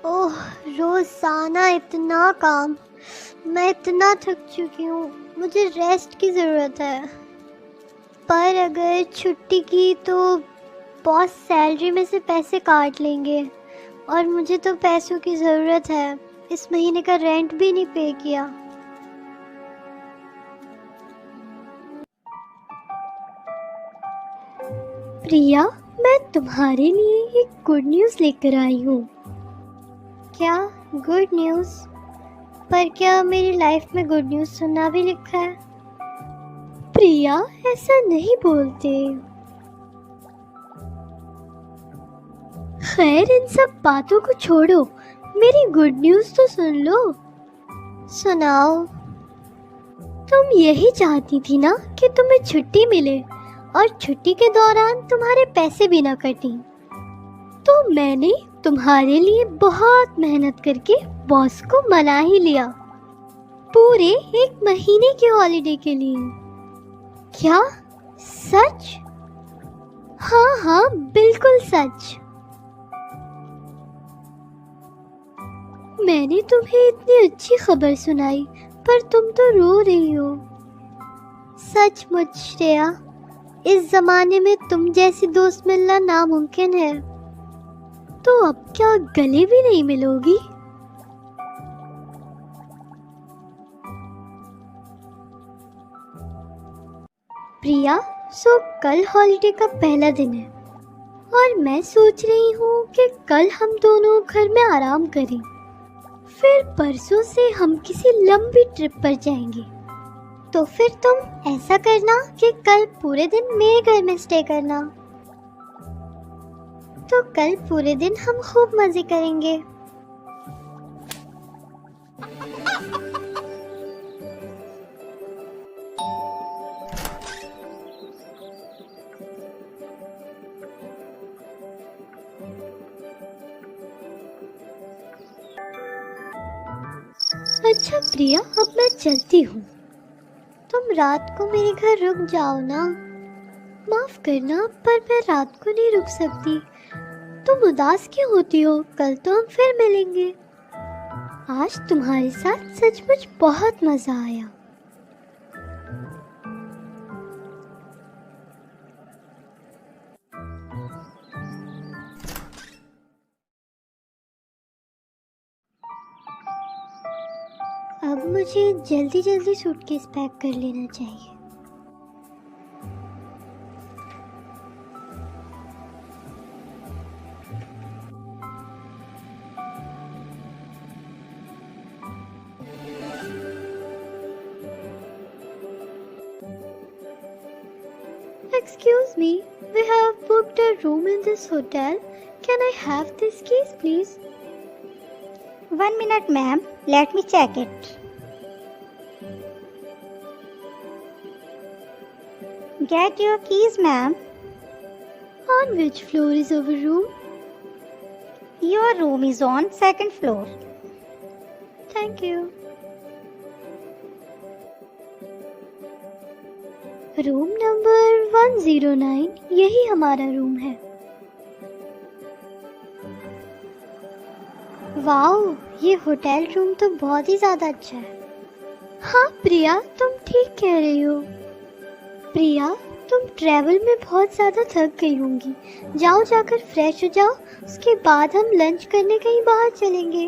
ओह, रोजाना इतना काम। मैं इतना थक चुकी हूँ, मुझे रेस्ट की ज़रूरत है। पर अगर छुट्टी की तो बॉस सैलरी में से पैसे काट लेंगे और मुझे तो पैसों की ज़रूरत है। इस महीने का रेंट भी नहीं पे किया। प्रिया, मैं तुम्हारे लिए एक गुड न्यूज़ लेकर आई हूँ। क्या गुड न्यूज़? पर क्या मेरी लाइफ में गुड न्यूज़ सुनना भी लिखा है? प्रिया, ऐसा नहीं बोलते। खैर, इन सब बातों को छोड़ो, मेरी गुड न्यूज़ तो सुन लो। सुनाओ। तुम यही चाहती थी ना कि तुम्हें छुट्टी मिले और छुट्टी के दौरान तुम्हारे पैसे भी ना कटें। तो मैंने तुम्हारे लिए बहुत मेहनत करके बॉस को मना ही लिया, पूरे 1 महीने की हॉलिडे के लिए। क्या सच? हाँ हाँ, बिल्कुल सच। मैंने तुम्हें इतनी अच्छी खबर सुनाई पर तुम तो रो रही हो। सचमुच श्रेया, इस जमाने में तुम जैसी दोस्त मिलना नामुमकिन है। तो अब क्या गले भी नहीं मिलोगी? प्रिया, सो कल हॉलिडे का पहला दिन है और मैं सोच रही हूँ कि कल हम दोनों घर में आराम करें। फिर परसों से हम किसी लंबी ट्रिप पर जाएंगे। तो फिर तुम ऐसा करना कि कल पूरे दिन मेरे घर में स्टे करना। तो कल पूरे दिन हम खूब मजे करेंगे। अच्छा प्रिया, अब मैं चलती हूँ। तुम रात को मेरे घर रुक जाओ ना। माफ करना, पर मैं रात को नहीं रुक सकती। तुम उदास क्यों होती हो? कल तो हम फिर मिलेंगे। आज तुम्हारे साथ सचमुच बहुत मजा आया। अब मुझे जल्दी जल्दी सूटकेस पैक कर लेना चाहिए। Excuse me, we have booked a room in this hotel. Can I have this keys, please? 1 minute, ma'am. Let me check it. Get your keys, ma'am. On which floor is our room? Your room is on 2nd floor. Thank you. Room number 109, यही हमारा room है। Wow, ये hotel room तो बहुत ही ज्यादा अच्छा है। हाँ प्रिया, तुम ठीक कह रही हो। प्रिया, तुम ट्रैवल में बहुत ज़्यादा थक गई होंगी। जाओ, जाकर फ्रेश हो जाओ, उसके बाद हम लंच करने कहीं बाहर चलेंगे।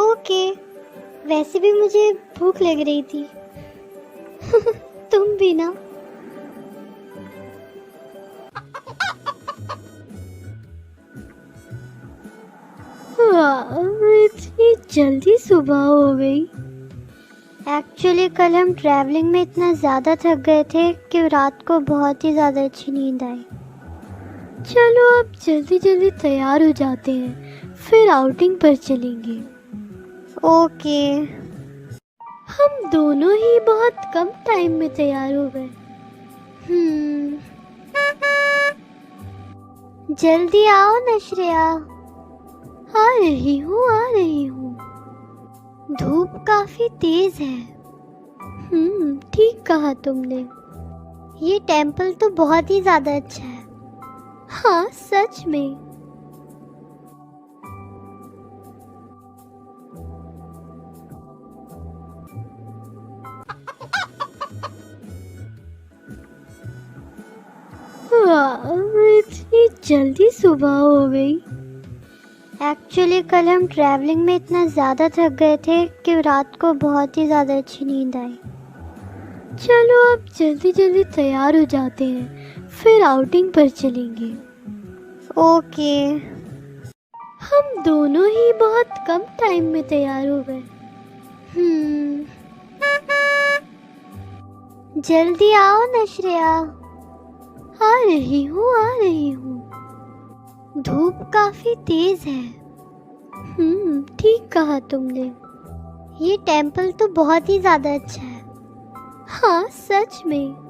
ओके, वैसे भी मुझे भूख लग रही थी। तुम भी ना। वाह, इतनी जल्दी सुबह हो गई। एक्चुअली कल हम ट्रैवलिंग में इतना ज़्यादा थक गए थे कि रात को बहुत ही ज़्यादा अच्छी नींद आई। चलो अब जल्दी जल्दी तैयार हो जाते हैं, फिर आउटिंग पर चलेंगे। ओके। हम दोनों ही बहुत कम टाइम में तैयार हो गए। जल्दी आओ ना श्रेया। आ रही हूँ, आ रही हूँ। धूप काफ़ी तेज़ है। ठीक कहा तुमने। ये टेंपल तो बहुत ही ज़्यादा अच्छा है। हाँ, सच में। वाह, इतनी जल्दी सुबह हो गई। एक्चुअली कल हम ट्रैवलिंग में इतना ज़्यादा थक गए थे कि रात को बहुत ही ज़्यादा अच्छी नींद आई। चलो अब जल्दी जल्दी तैयार हो जाते हैं, फिर आउटिंग पर चलेंगे। ओके। हम दोनों ही बहुत कम टाइम में तैयार हो गए। जल्दी आओ ना श्रेया। आ रही हूँ, आ रही हूँ। धूप काफ़ी तेज़ है। ठीक कहा तुमने। ये टेंपल तो बहुत ही ज़्यादा अच्छा है। हाँ, सच में।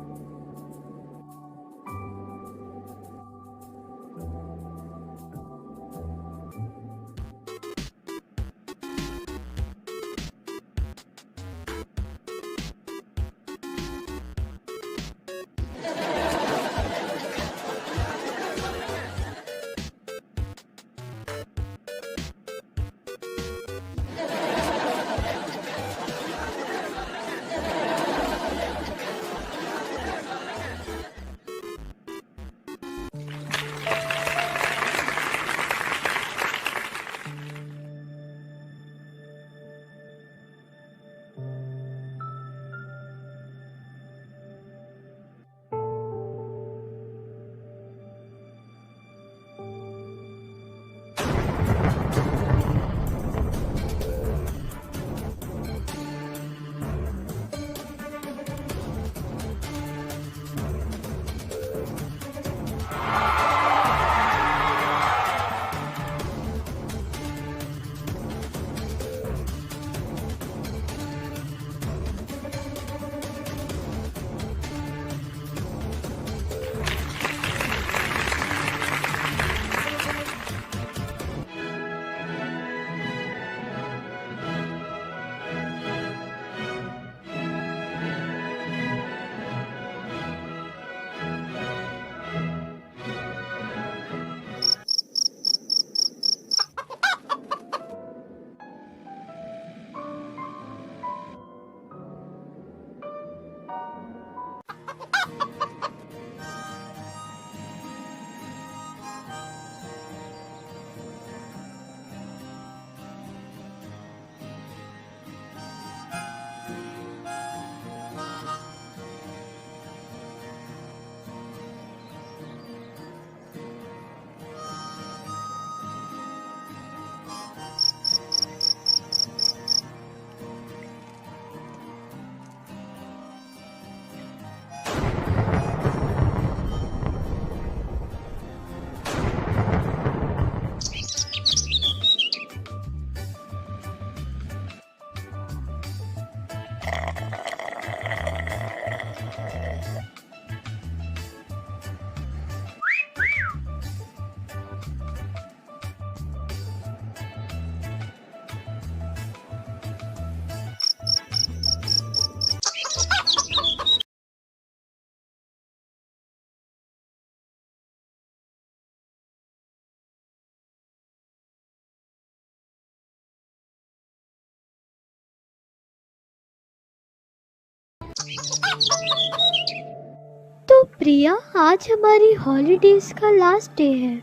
तो प्रिया, आज हमारी हॉलीडेज का लास्ट डे है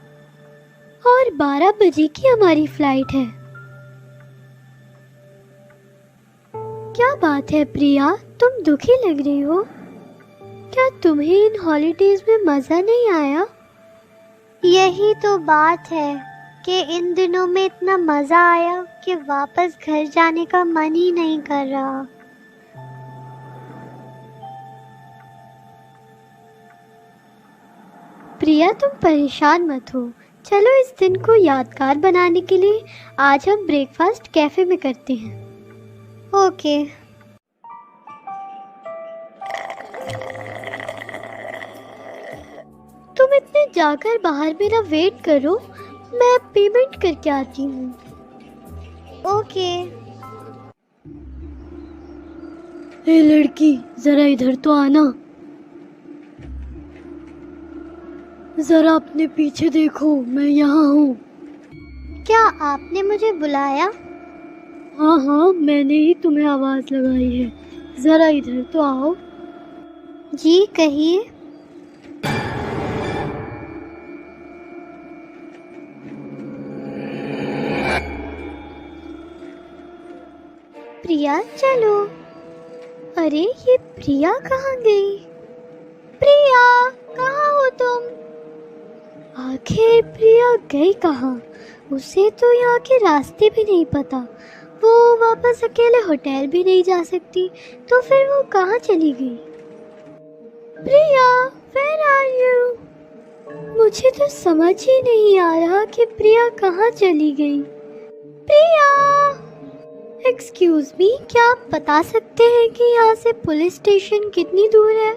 और 12 बजे की हमारी फ्लाइट है। क्या बात है प्रिया, तुम दुखी लग रही हो? तुम्हें इन हॉलीडेज में मज़ा नहीं आया? यही तो बात है कि इन दिनों में इतना मज़ा आया कि वापस घर जाने का मन ही नहीं कर रहा। प्रिया, तुम परेशान मत हो। चलो इस दिन को यादगार बनाने के लिए आज हम ब्रेकफास्ट कैफ़े में करते हैं। ओके। तुम इतने जाकर बाहर मेरा वेट करो, मैं पेमेंट करके आती हूँ। ओके। ए लड़की, जरा इधर तो आना। जरा अपने पीछे देखो, मैं यहाँ हूँ। क्या आपने मुझे बुलाया? हाँ हाँ, मैंने ही तुम्हें आवाज़ लगाई है। जरा इधर तो आओ। जी कहिए। प्रिया चलो। अरे ये प्रिया कहाँ गई? प्रिया, कहाँ हो तुम? आखिर प्रिया गई कहाँ? उसे तो यहाँ के रास्ते भी नहीं पता। वो वापस अकेले होटल भी नहीं जा सकती, तो फिर वो कहाँ चली गई? प्रिया, where are you? मुझे तो समझ ही नहीं आ रहा कि प्रिया कहाँ चली गई। प्रिया, एक्सक्यूज मी, क्या आप बता सकते हैं कि यहाँ से पुलिस स्टेशन कितनी दूर है?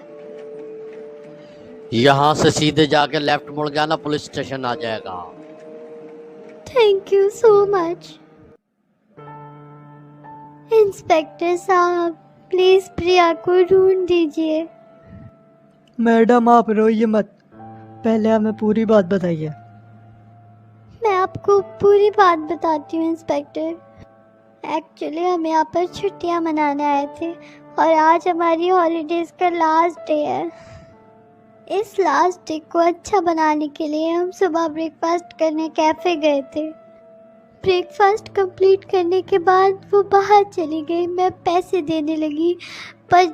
यहाँ से सीधे जाके लेफ्ट मुड़ गया ना, पुलिस स्टेशन आ जाएगा। Thank you so much. Inspector साहब, प्लीज प्रिया को ढूंढ दीजिए। मैडम आप रोइए मत, पहले हमें पूरी बात बताइए। मैं आपको पूरी बात बताती हूँ इंस्पेक्टर। एक्चुअली हम यहाँ पर छुट्टियाँ मनाने आए थे और आज हमारी हॉलीडेज का लास्ट डे है। इस लास्ट डे को अच्छा बनाने के लिए हम सुबह ब्रेकफास्ट करने कैफ़े गए थे। ब्रेकफास्ट कंप्लीट करने के बाद वो बाहर चली गई। मैं पैसे देने लगी, पर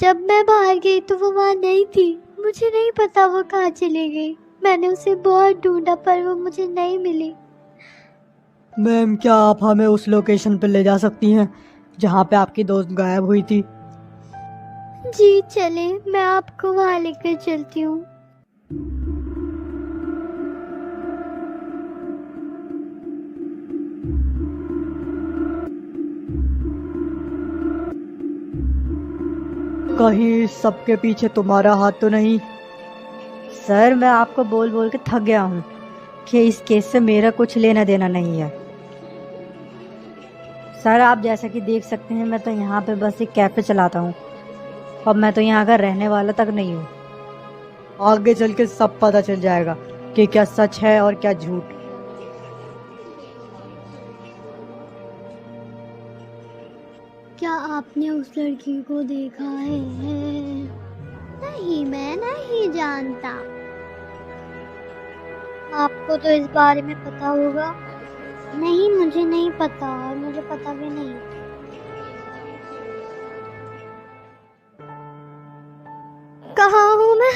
जब मैं बाहर गई तो वो वहाँ नहीं थी। मुझे नहीं पता वो कहाँ चली गई। मैंने उसे बहुत ढूंढा पर वो मुझे नहीं मिली। मैम क्या आप हमें उस लोकेशन पर ले जा सकती हैं जहाँ पे आपकी दोस्त गायब हुई थी? जी चले, मैं आपको वहाँ लेकर चलती हूँ। कहीं सबके पीछे तुम्हारा हाथ तो नहीं? सर मैं आपको बोल बोल के थक गया हूँ कि इस केस से मेरा कुछ लेना देना नहीं है। सर आप जैसा कि देख सकते हैं मैं तो यहाँ पे बस एक कैफ़े चलाता हूँ और मैं तो यहाँ का रहने वाला तक नहीं हूँ। आगे चल के सब पता चल जाएगा कि क्या सच है और क्या झूठ। क्या आपने उस लड़की को देखा है? नहीं, मैं नहीं जानता। आपको तो इस बारे में पता होगा। नहीं, मुझे नहीं पता और मुझे पता भी नहीं। कहाँ हूँ मैं?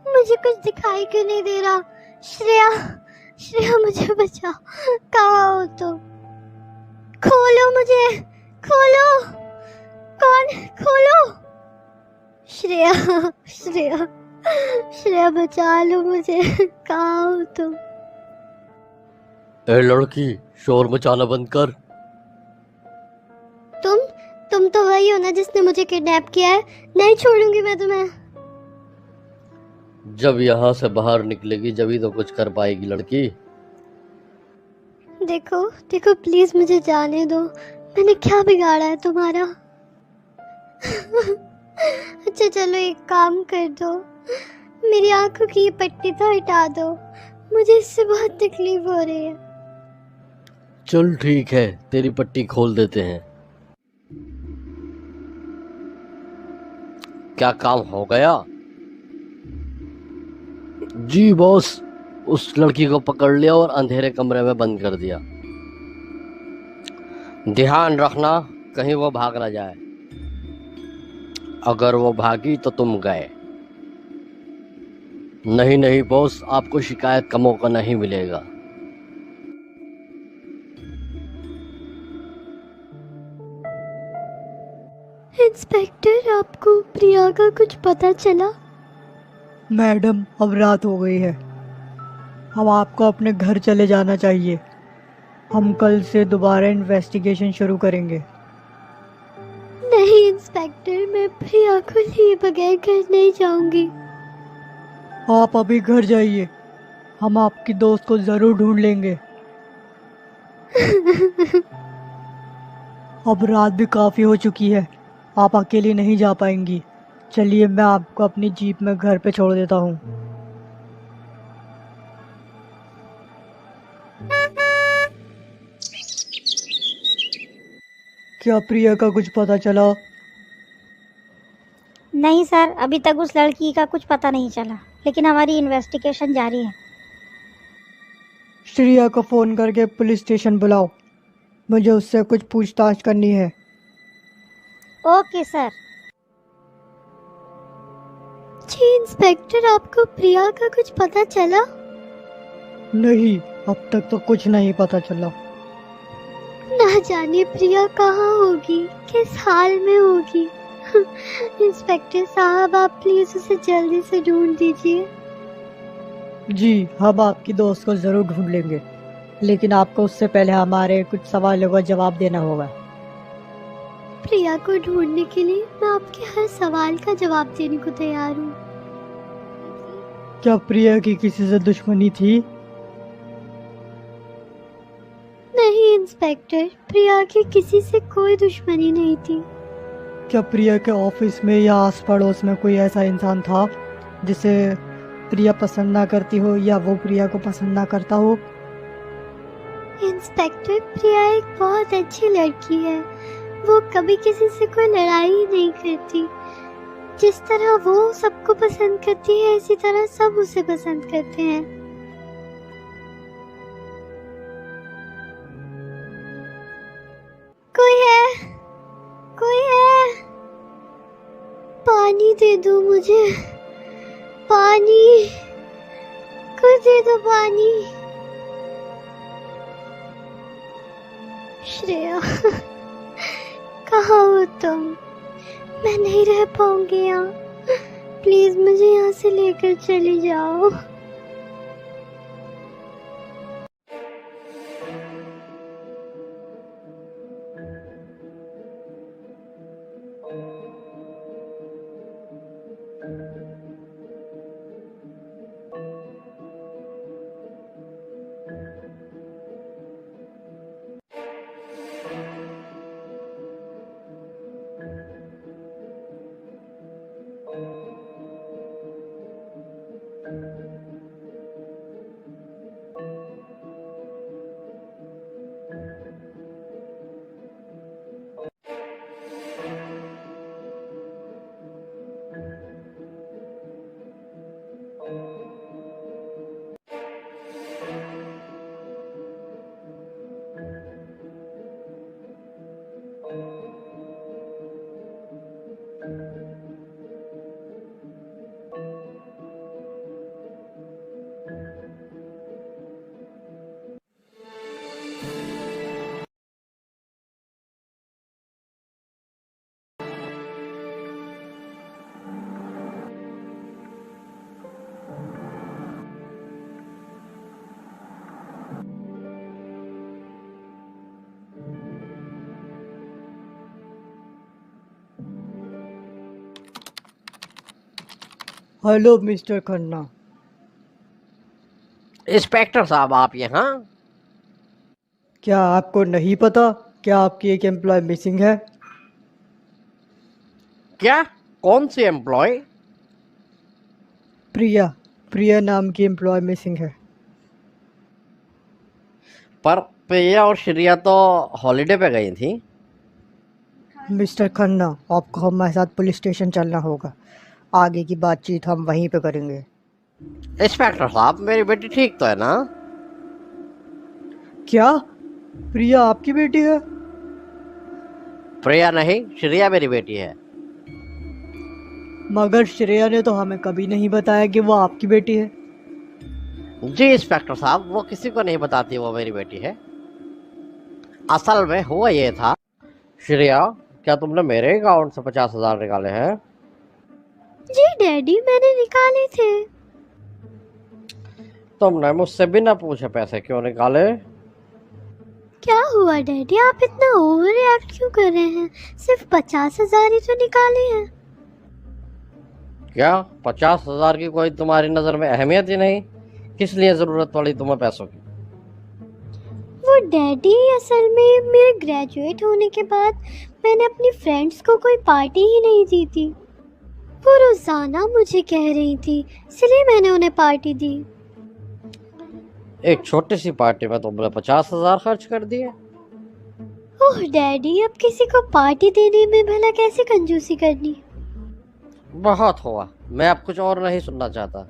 मुझे कुछ दिखाई क्यों नहीं दे रहा? श्रेया, श्रेया मुझे बचाओ। कहाँ हो तुम? खोलो मुझे, खोलो। कौन? खोलो। श्रेया, श्रेया, श्रेया बचा लो मुझे। कहाँ हो तुम? ए लड़की, शोर मचाना बंद कर। तुम तो वही हो ना जिसने मुझे किडनैप किया है। नहीं छोड़ूंगी मैं तुम्हें। जब यहाँ से बाहर निकलेगी जभी तो कुछ कर पाएगी लड़की। देखो देखो, प्लीज मुझे जाने दो। मैंने क्या बिगाड़ा है तुम्हारा? अच्छा चलो एक काम कर दो, मेरी आंखों की ये पट्टी तो हटा दो। मुझे इससे बहुत तकलीफ हो रही है। चल ठीक है, तेरी पट्टी खोल देते हैं। क्या काम हो गया? जी बॉस, उस लड़की को पकड़ लिया और अंधेरे कमरे में बंद कर दिया। ध्यान रखना कहीं वो भाग ना जाए। अगर वो भागी तो तुम गए। नहीं नहीं बॉस, आपको शिकायत का मौका नहीं मिलेगा। इंस्पेक्टर, आपको प्रिया का कुछ पता चला? मैडम, अब रात हो गई है, हम आपको अपने घर चले जाना चाहिए। हम कल से दोबारा इन्वेस्टिगेशन शुरू करेंगे। नहीं इंस्पेक्टर, मैं प्रिया को लिए बगैर घर नहीं जाऊंगी। आप अभी घर जाइए, हम आपकी दोस्त को जरूर ढूंढ लेंगे। अब रात भी काफी हो चुकी है, आप अकेली नहीं जा पाएंगी। चलिए, मैं आपको अपनी जीप में घर पे छोड़ देता हूँ। क्या प्रिया का कुछ पता चला? नहीं सर, अभी तक उस लड़की का कुछ पता नहीं चला, लेकिन हमारी इन्वेस्टिगेशन जारी है। श्रेया को फोन करके पुलिस स्टेशन बुलाओ, मुझे उससे कुछ पूछताछ करनी है। Okay sir. जी इंस्पेक्टर, आपको प्रिया का कुछ पता चला? नहीं, अब तक तो कुछ नहीं पता चला। ना जाने प्रिया कहाँ होगी, किस हाल में होगी। इंस्पेक्टर साहब, आप प्लीज उसे जल्दी से ढूंढ दीजिए। जी, हम आपकी दोस्त को जरूर ढूंढ लेंगे, लेकिन आपको उससे पहले हमारे कुछ सवालों का जवाब देना होगा। प्रिया को ढूंढने के लिए मैं आपके हर सवाल का जवाब देने को तैयार हूँ। क्या प्रिया की किसी से दुश्मनी थी? नहीं इंस्पेक्टर, प्रिया की किसी से कोई दुश्मनी नहीं थी। क्या प्रिया के ऑफिस में या आस पड़ोस में कोई ऐसा इंसान था जिसे प्रिया पसंद ना करती हो या वो प्रिया को पसंद ना करता हो? इंस्पेक्टर, प्रिया एक बहुत अच्छी लड़की है। वो कभी किसी से कोई लड़ाई ही नहीं करती। जिस तरह वो सबको पसंद करती है, इसी तरह सब उसे पसंद करते हैं। कोई है? कोई है? पानी दे दो मुझे, पानी, कुछ दे दो पानी। श्रेया, कहाँ हो तुम? मैं नहीं रह पाऊंगी यहाँ। प्लीज मुझे यहाँ से लेकर चली जाओ। Hello mister Khanna. इंस्पेक्टर साहब, आप यहाँ? क्या आपको नहीं पता क्या आपकी एक एम्प्लॉय मिसिंग है? क्या? कौन सी एम्प्लॉय? प्रिया, प्रिया नाम की एम्प्लॉय मिसिंग है। पर प्रिया और श्रेया तो हॉलिडे पे गई थी। मिस्टर खन्ना, आपको हमारे साथ पुलिस स्टेशन चलना होगा। आगे की बातचीत हम वहीं पे करेंगे। इंस्पेक्टर साहब, मेरी बेटी ठीक तो है ना? क्या प्रिया आपकी बेटी है? प्रिया नहीं, श्रेया मेरी बेटी है। मगर श्रेया ने तो हमें कभी नहीं बताया कि वो आपकी बेटी है। जी इंस्पेक्टर साहब, वो किसी को नहीं बताती वो मेरी बेटी है। असल में हुआ ये था। श्रेया, क्या तुमने मेरे अकाउंट से 50,000 निकाले हैं? जी डैडी, मैंने निकाले थे। तुमने मुझसे बिना पूछे पैसे क्यों निकाले? क्या हुआ डैडी, आप इतना ओवर रिएक्ट क्यों कर रहे हैं? सिर्फ 50,000 ही तो निकाले हैं। क्या 50,000 की कोई तुम्हारी नजर में अहमियत ही नहीं? किस लिए जरूरत पड़ी तुम्हें पैसों की? वो डैडी, असल में मेरे ग्रेजुएट होने के बाद मैंने अपनी फ्रेंड्स को कोई पार्टी ही नहीं दी थी। वो रोजाना मुझे कह रही थी, इसलिए मैंने उन्हें पार्टी दी। एक छोटी सी पार्टी में तुमने 50,000 खर्च कर दिए। ओह डैडी, अब किसी को पार्टी देने में भला कैसे कंजूसी करनी? बहुत हुआ, मैं अब कुछ और नहीं सुनना चाहता।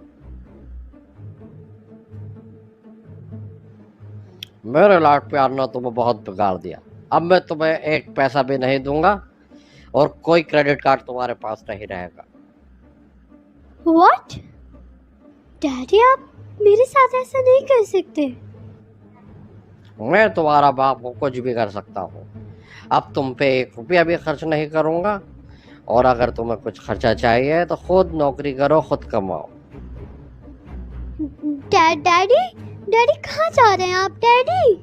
मेरे लाड प्यार ने तुम्हें बहुत बिगाड़ दिया। अब मैं तुम्हें एक पैसा भी नहीं दूंगा और कोई क्रेडिट कार्ड तुम्हारे पास नहीं रहेगा। व्हाट? डैडी, आप मेरे साथ ऐसा नहीं कर सकते। मैं तुम्हारा बाप हूँ, कुछ भी कर सकता हूँ। अब तुम पे 1 रुपया भी खर्च नहीं करूंगा, और अगर तुम्हें कुछ खर्चा चाहिए तो खुद नौकरी करो, खुद कमाओ। डैडी, डैडी कहाँ जा रहे हैं आप डैडी?